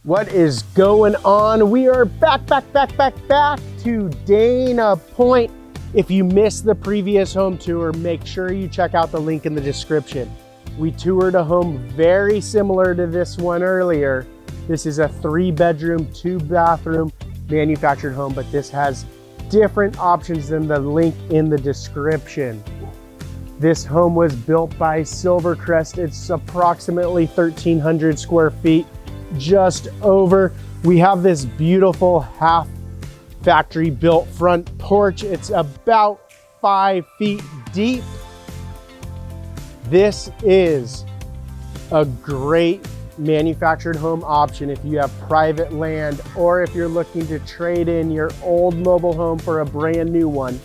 What is going on? We are back to Dana Point. If you missed the previous home tour, make sure you check out the link in the description. We toured a home very similar to this one earlier. This is a 3-bedroom, 2-bathroom manufactured home, but this has different options than the link in the description. This home was built by Silvercrest. It's approximately 1,300 square feet. Just over. We have this beautiful half factory built front porch. It's about 5 feet deep. This is a great manufactured home option if you have private land or if you're looking to trade in your old mobile home for a brand new one.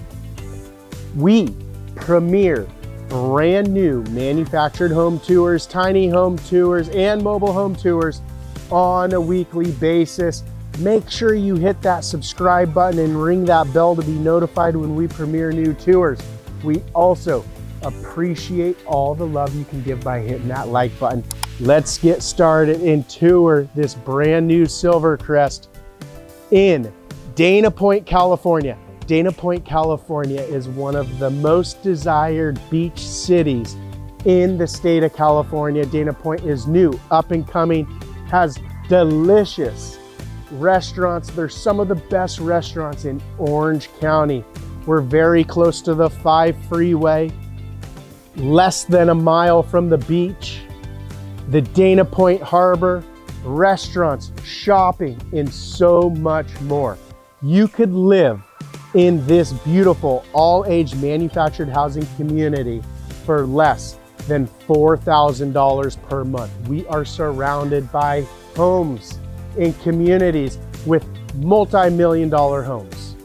We premier brand new manufactured home tours, tiny home tours, and mobile home tours on a weekly basis. Make sure you hit that subscribe button and ring that bell to be notified when we premiere new tours. We also appreciate all the love you can give by hitting that like button. Let's get started and tour this brand new Silvercrest in Dana Point, California. Dana Point, California is one of the most desired beach cities in the state of California. Dana Point is new, up and coming, has delicious restaurants. There's some of the best restaurants in Orange County. We're very close to the 5 freeway, less than a mile from the beach, the Dana Point Harbor, restaurants, shopping, and so much more. You could live in this beautiful all-age manufactured housing community for less than $4,000 per month. We are surrounded by homes in communities with multi-million-dollar homes.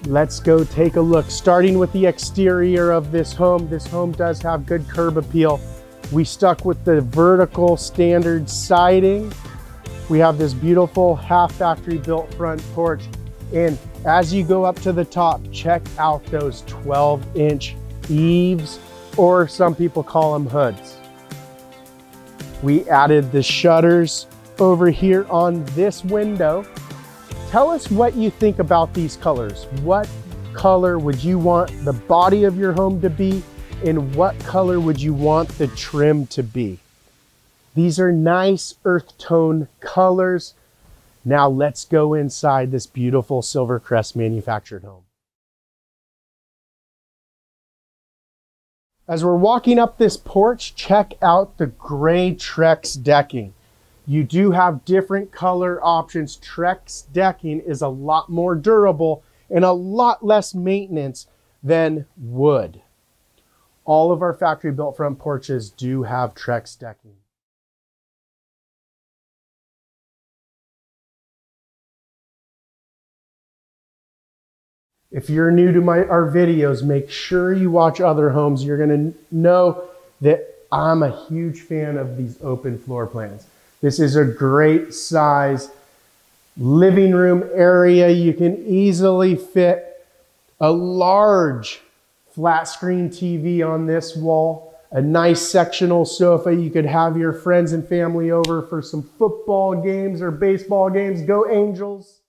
Let's go take a look, starting with the exterior of this home. This home does have good curb appeal. We stuck with the vertical standard siding. We have this beautiful half factory built front porch. And as you go up to the top, check out those 12-inch eaves, or some people call them hoods. We added the shutters over here on this window. Tell us what you think about these colors. What color would you want the body of your home to be, and what color would you want the trim to be? These are nice earth tone colors. Now let's go inside this beautiful Silvercrest manufactured home. As we're walking up this porch, check out the gray Trex decking. You do have different color options. Trex decking is a lot more durable and a lot less maintenance than wood. All of our factory built front porches do have Trex decking. If you're new to our videos, make sure you watch other homes. You're gonna know that I'm a huge fan of these open floor plans. This is a great size living room area. You can easily fit a large flat screen TV on this wall, a nice sectional sofa. You could have your friends and family over for some football games or baseball games. Go Angels.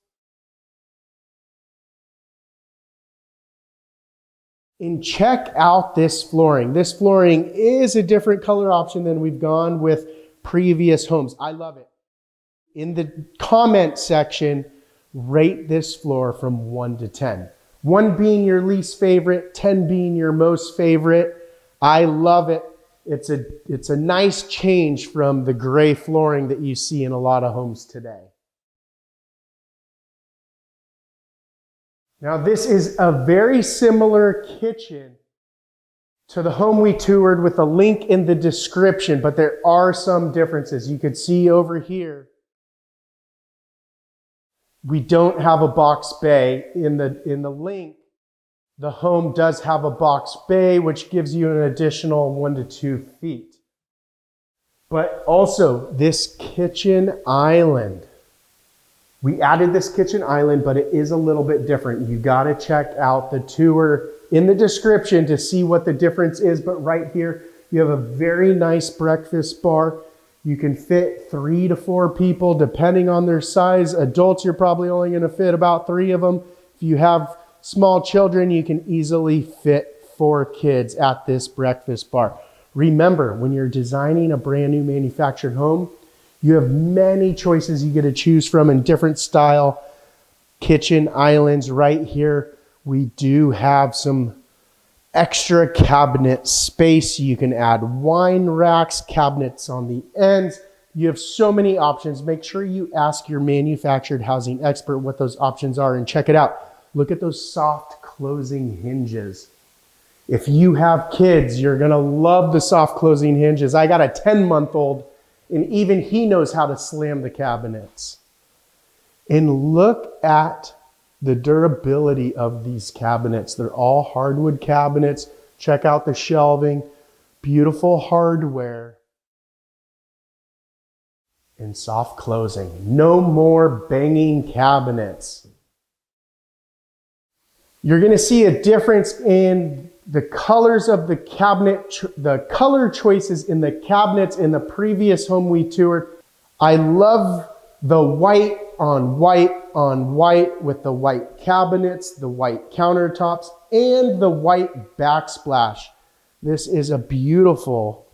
And check out this flooring. This flooring is a different color option than we've gone with previous homes. I love it. In the comment section, rate this floor from 1 to 10. 1 being your least favorite, 10 being your most favorite. I love it. It's a nice change from the gray flooring that you see in a lot of homes today. Now this is a very similar kitchen to the home we toured with a link in the description, but there are some differences. You could see over here, we don't have a box bay. In the link, the home does have a box bay, which gives you an additional 1 to 2 feet. But also this kitchen island. We added this kitchen island, but it is a little bit different. You gotta check out the tour in the description to see what the difference is. But right here, you have a very nice breakfast bar. You can fit 3 to 4 people depending on their size. Adults, you're probably only going to fit about 3 of them. If you have small children, you can easily fit 4 kids at this breakfast bar. Remember, when you're designing a brand new manufactured home, you have many choices you get to choose from in different style kitchen islands. Right here, we do have some extra cabinet space. You can add wine racks, cabinets on the ends. You have so many options. Make sure you ask your manufactured housing expert what those options are and check it out. Look at those soft closing hinges. If you have kids, you're gonna love the soft closing hinges. I got a 10-month-old and even he knows how to slam the cabinets. And look at the durability of these cabinets. They're all hardwood cabinets. Check out the shelving, beautiful hardware, and soft closing. No more banging cabinets. You're gonna see a difference in the colors of the cabinet, the color choices in the cabinets in the previous home we toured. I love the white on white with the white cabinets, the white countertops, and the white backsplash. This is a beautiful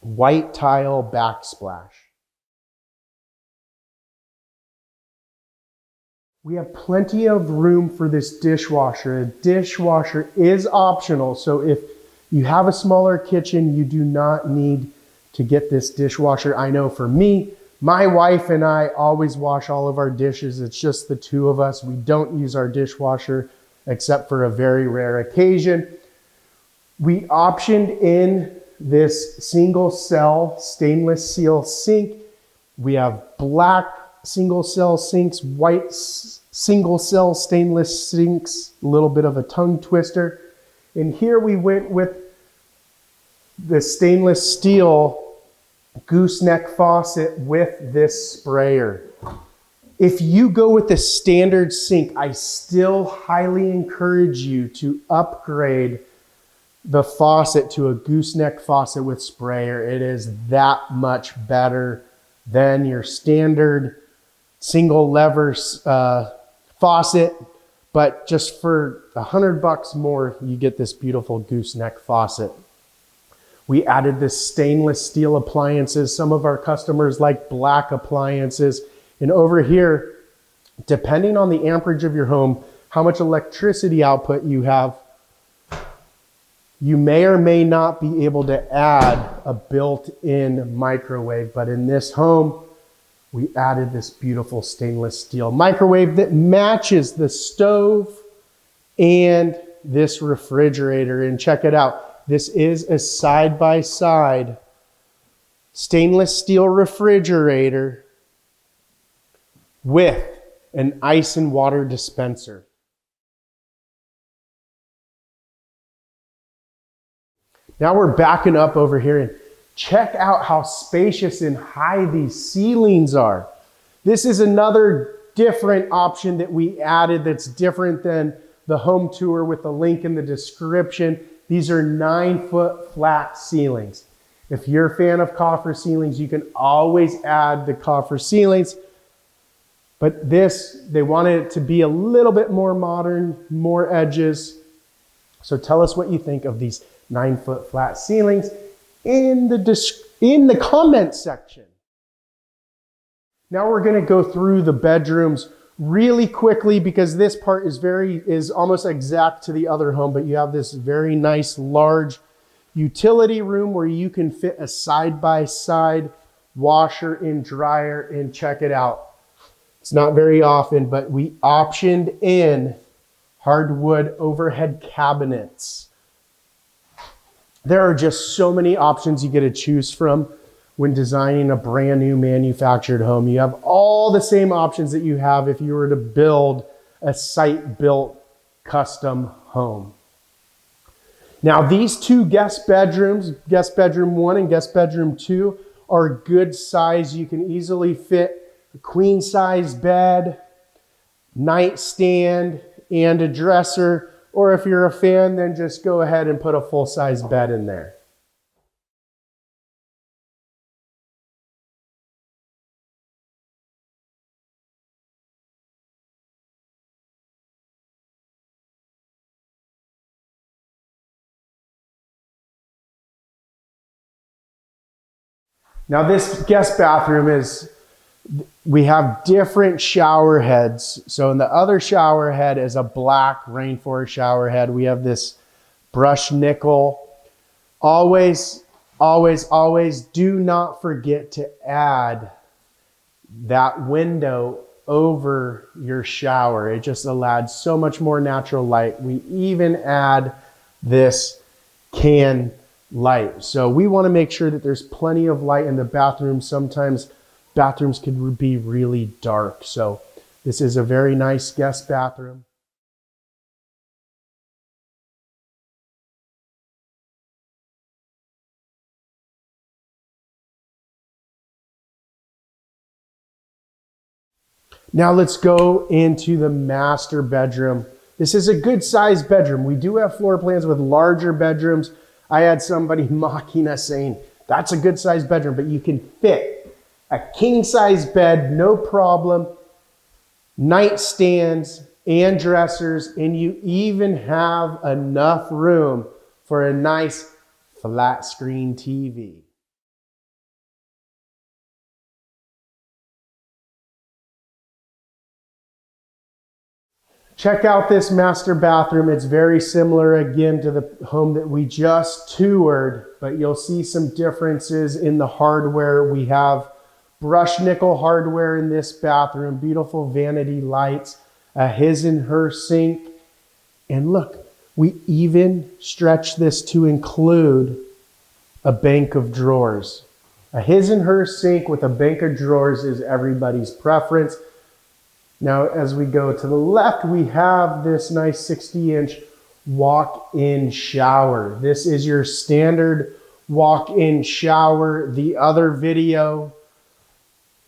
white tile backsplash. We have plenty of room for this dishwasher. A dishwasher is optional, so if you have a smaller kitchen, you do not need to get this dishwasher. I know for me, my wife and I always wash all of our dishes. It's just the 2 of us. We don't use our dishwasher except for a very rare occasion. We optioned in this single cell stainless steel sink. We have black single cell sinks, white single cell stainless sinks, a little bit of a tongue twister. And here we went with the stainless steel gooseneck faucet with this sprayer. If you go with the standard sink, I still highly encourage you to upgrade the faucet to a gooseneck faucet with sprayer. It is that much better than your standard single lever faucet, but just for $100 more, you get this beautiful gooseneck faucet. We added this stainless steel appliances. Some of our customers like black appliances. And over here, depending on the amperage of your home, how much electricity output you have, you may or may not be able to add a built-in microwave. But in this home, we added this beautiful stainless steel microwave that matches the stove and this refrigerator. And check it out. This is a side-by-side stainless steel refrigerator with an ice and water dispenser. Now we're backing up over here and check out how spacious and high these ceilings are. This is another different option that we added that's different than the home tour with the link in the description. These are 9-foot flat ceilings. If you're a fan of coffer ceilings, you can always add the coffer ceilings. But this, they wanted it to be a little bit more modern, more edges. So tell us what you think of these 9-foot flat ceilings in the comment section. Now we're going to go through the bedrooms really quickly because this part is almost exact to the other home, but you have this very nice large utility room where you can fit a side-by-side washer and dryer, and check it out. It's not very often, but we optioned in hardwood overhead cabinets. There are just so many options you get to choose from when designing a brand new manufactured home. You have all the same options that you have if you were to build a site-built custom home. Now these 2 guest bedrooms, guest bedroom 1 and guest bedroom 2, are good size. You can easily fit a queen size bed, nightstand, and a dresser. Or if you're a fan, then just go ahead and put a full size bed in there. Now this guest bathroom we have different shower heads. So in the other shower head is a black rainforest shower head. We have this brushed nickel. Always, always, always do not forget to add that window over your shower. It just allows so much more natural light. We even add this can light. So we want to make sure that there's plenty of light in the bathroom. Sometimes bathrooms can be really dark. So this is a very nice guest bathroom. Now let's go into the master bedroom. This is a good sized bedroom. We do have floor plans with larger bedrooms. I had somebody mocking us saying, that's a good sized bedroom, but you can fit a king size bed, no problem, nightstands and dressers, and you even have enough room for a nice flat screen TV. Check out this master bathroom. It's very similar again to the home that we just toured, but you'll see some differences in the hardware. We have brushed nickel hardware in this bathroom, beautiful vanity lights, a his and her sink. And look, we even stretched this to include a bank of drawers. A his and her sink with a bank of drawers is everybody's preference. Now, as we go to the left, we have this nice 60-inch walk-in shower. This is your standard walk-in shower. The other video,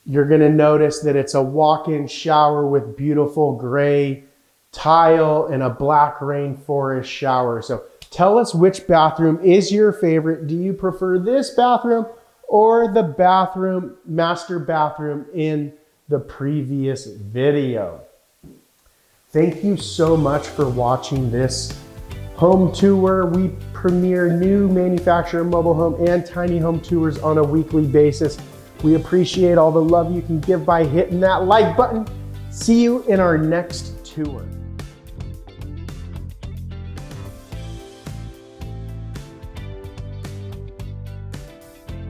you're gonna notice that it's a walk-in shower with beautiful gray tile and a black rainforest shower. So tell us which bathroom is your favorite. Do you prefer this bathroom or the master bathroom in the previous video? Thank you so much for watching this home tour. We premiere new manufacturer mobile home and tiny home tours on a weekly basis. We appreciate all the love you can give by hitting that like button. See you in our next tour.